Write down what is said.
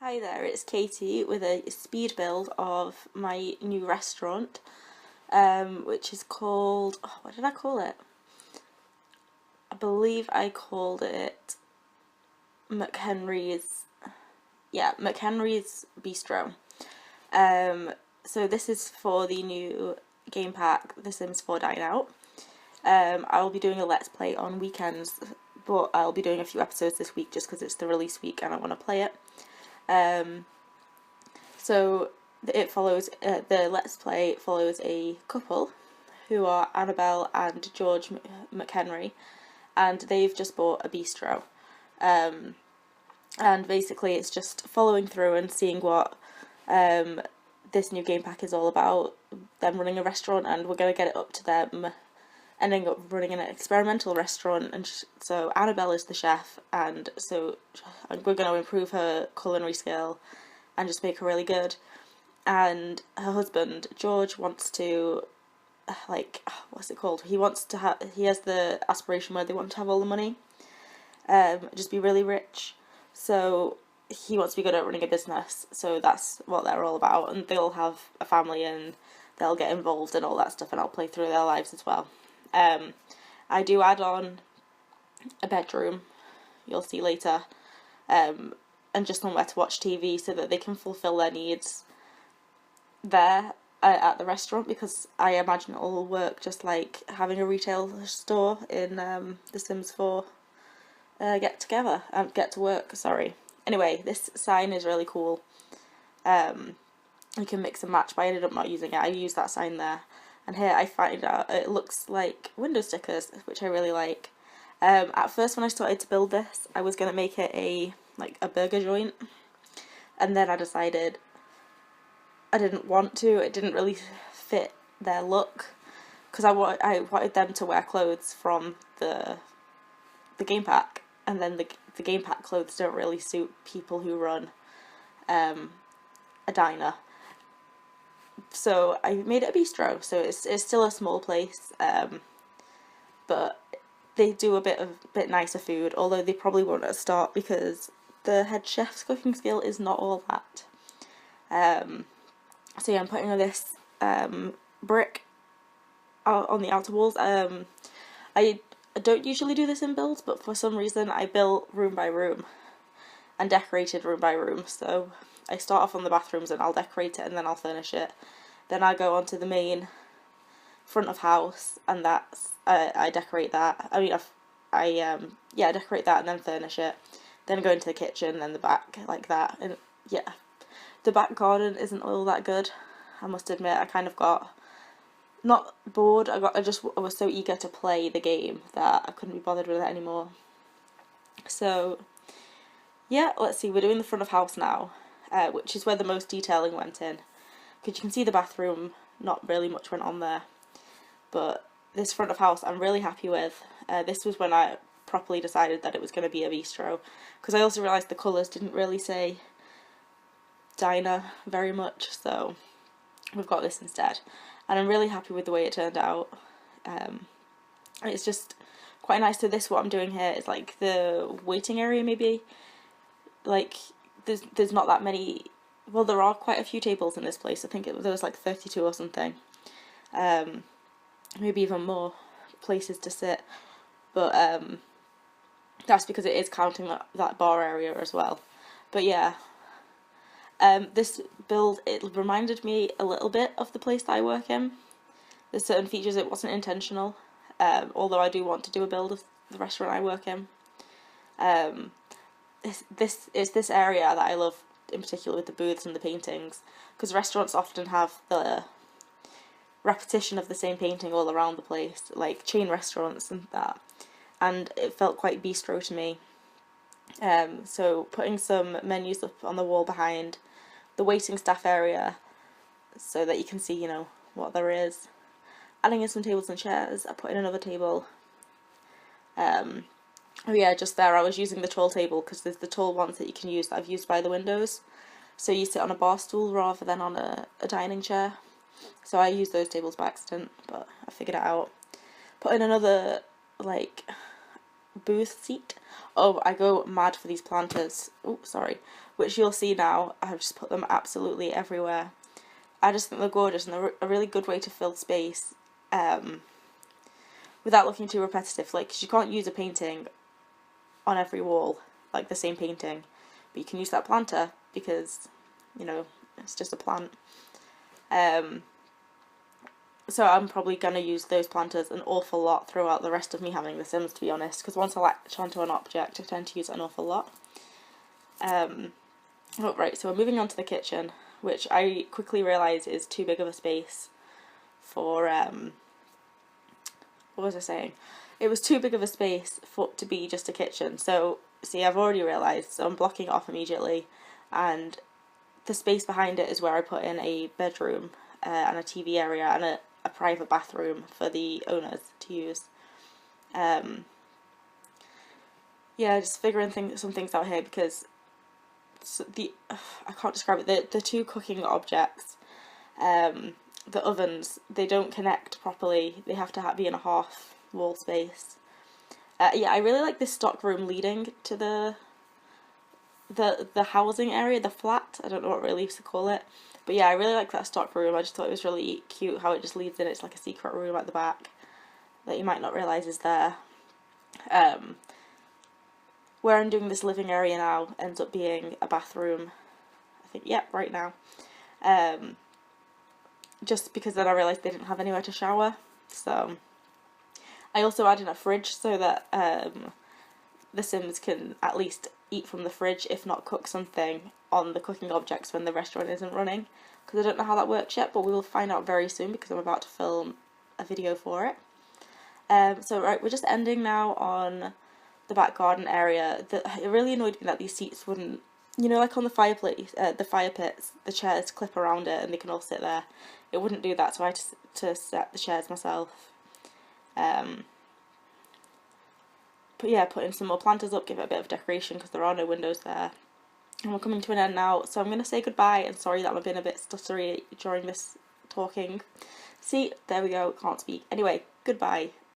Hi there, it's Katie with a speed build of my new restaurant, which is called, what did I call it? I believe I called it McHenry's, McHenry's Bistro. So this is for the new game pack, The Sims 4 Dine Out. I will be doing a Let's Play on weekends, but I'll be doing a few episodes this week just because it's the release week and I want to play it. So it follows, the Let's Play follows a couple who are Annabelle and George McHenry, and they've just bought a bistro. And basically it's just following through and seeing what this new game pack is all about, them running a restaurant, and we're going to get it up to them ending up running an experimental restaurant. And so Annabelle is the chef, and so we're going to improve her culinary skill and just make her really good. And her husband George wants to, what's it called, he has the aspiration where they want to have all the money, just be really rich. So he wants to be good at running a business, so that's what they're all about, and they'll have a family and they'll get involved in all that stuff, and I'll play through their lives as well. I do add on a bedroom, you'll see later, and just somewhere to watch TV so that they can fulfill their needs there at the restaurant, because I imagine it will work just like having a retail store in The Sims 4 get to work, sorry. Anyway, this sign is really cool. You can mix and match, but I ended up not using it. I used that sign there. And here I find out it looks like window stickers, which I really like. At first when I started to build this, I was going to make it a burger joint. And then I decided I didn't want to. It didn't really fit their look. Because I wanted them to wear clothes from the game pack. And then the game pack clothes don't really suit people who run a diner. So I made it a bistro, so it's still a small place, but they do a bit nicer food, although they probably won't at the start because the head chef's cooking skill is not all that. So yeah, I'm putting this brick on the outer walls. I don't usually do this in builds, but for some reason I built room by room and decorated room by room. So I start off on the bathrooms and I'll decorate it and then I'll furnish it. Then I go on to the main front of house, and that's I decorate that. I decorate that and then furnish it. Then go into the kitchen, then the back, like that. And yeah, the back garden isn't all that good, I must admit. I kind of got not bored. I was so eager to play the game that I couldn't be bothered with it anymore. So yeah, let's see. We're doing the front of house now, which is where the most detailing went in. Because you can see the bathroom, not really much went on there. But this front of house I'm really happy with. This was when I properly decided that it was going to be a bistro. Because I also realised the colours didn't really say diner very much, so we've got this instead. And I'm really happy with the way it turned out. It's just quite nice. So this, what I'm doing here is like the waiting area maybe. Like there's not that many. Well, there are quite a few tables in this place. I think there was like 32 or something. Maybe even more places to sit. But that's because it is counting that bar area as well. But yeah, this build, it reminded me a little bit of the place that I work in. There's certain features, it wasn't intentional. Although I do want to do a build of the restaurant I work in. This area that I love, in particular with the booths and the paintings, because restaurants often have the repetition of the same painting all around the place, like chain restaurants and that, and it felt quite bistro to me. So putting some menus up on the wall behind the waiting staff area so that you can see, what there is. Adding in some tables and chairs. I put in another table. Oh yeah, just there I was using the tall table because there's the tall ones that you can use that I've used by the windows. So you sit on a bar stool rather than on a dining chair. So I used those tables by accident, but I figured it out. Put in another, booth seat. Oh, I go mad for these planters. Oh, sorry. Which you'll see now. I've just put them absolutely everywhere. I just think they're gorgeous and they're a really good way to fill space without looking too repetitive. Like, 'cause you can't use a painting on every wall, like the same painting, but you can use that planter because, you know, it's just a plant. So I'm probably going to use those planters an awful lot throughout the rest of me having The Sims, to be honest, because once I latch onto an object I tend to use it an awful lot. Oh, right, so we're moving on to the kitchen, which I quickly realise is too big of a space for, what was I saying? It was too big of a space for to be just a kitchen. So, see, I've already realised, so I'm blocking it off immediately, and the space behind it is where I put in a bedroom and a TV area and a private bathroom for the owners to use. Yeah, just figuring some things out here because I can't describe it. The two cooking objects, the ovens, they don't connect properly. They have to be in a half wall space. Yeah, I really like this stock room leading to the housing area, the flat. I don't know what really to call it. But yeah, I really like that stock room. I just thought it was really cute how it just leads in. It's like a secret room at the back that you might not realise is there. Where I'm doing this living area now ends up being a bathroom. I think, yep, right now. Just because then I realised they didn't have anywhere to shower. So I also added a fridge so that the Sims can at least eat from the fridge, if not cook something on the cooking objects when the restaurant isn't running, because I don't know how that works yet, but we will find out very soon because I'm about to film a video for it. So right, we're just ending now on the back garden area. It really annoyed me that these seats wouldn't, you know, like on the fireplace, the fire pits, the chairs clip around it and they can all sit there. It wouldn't do that, so I had to set the chairs myself. But yeah, putting some more planters up, give it a bit of decoration because there are no windows there. And we're coming to an end now, so I'm going to say goodbye, and sorry that I've been a bit stuttery during this talking. See, there we go, can't speak. Anyway, goodbye.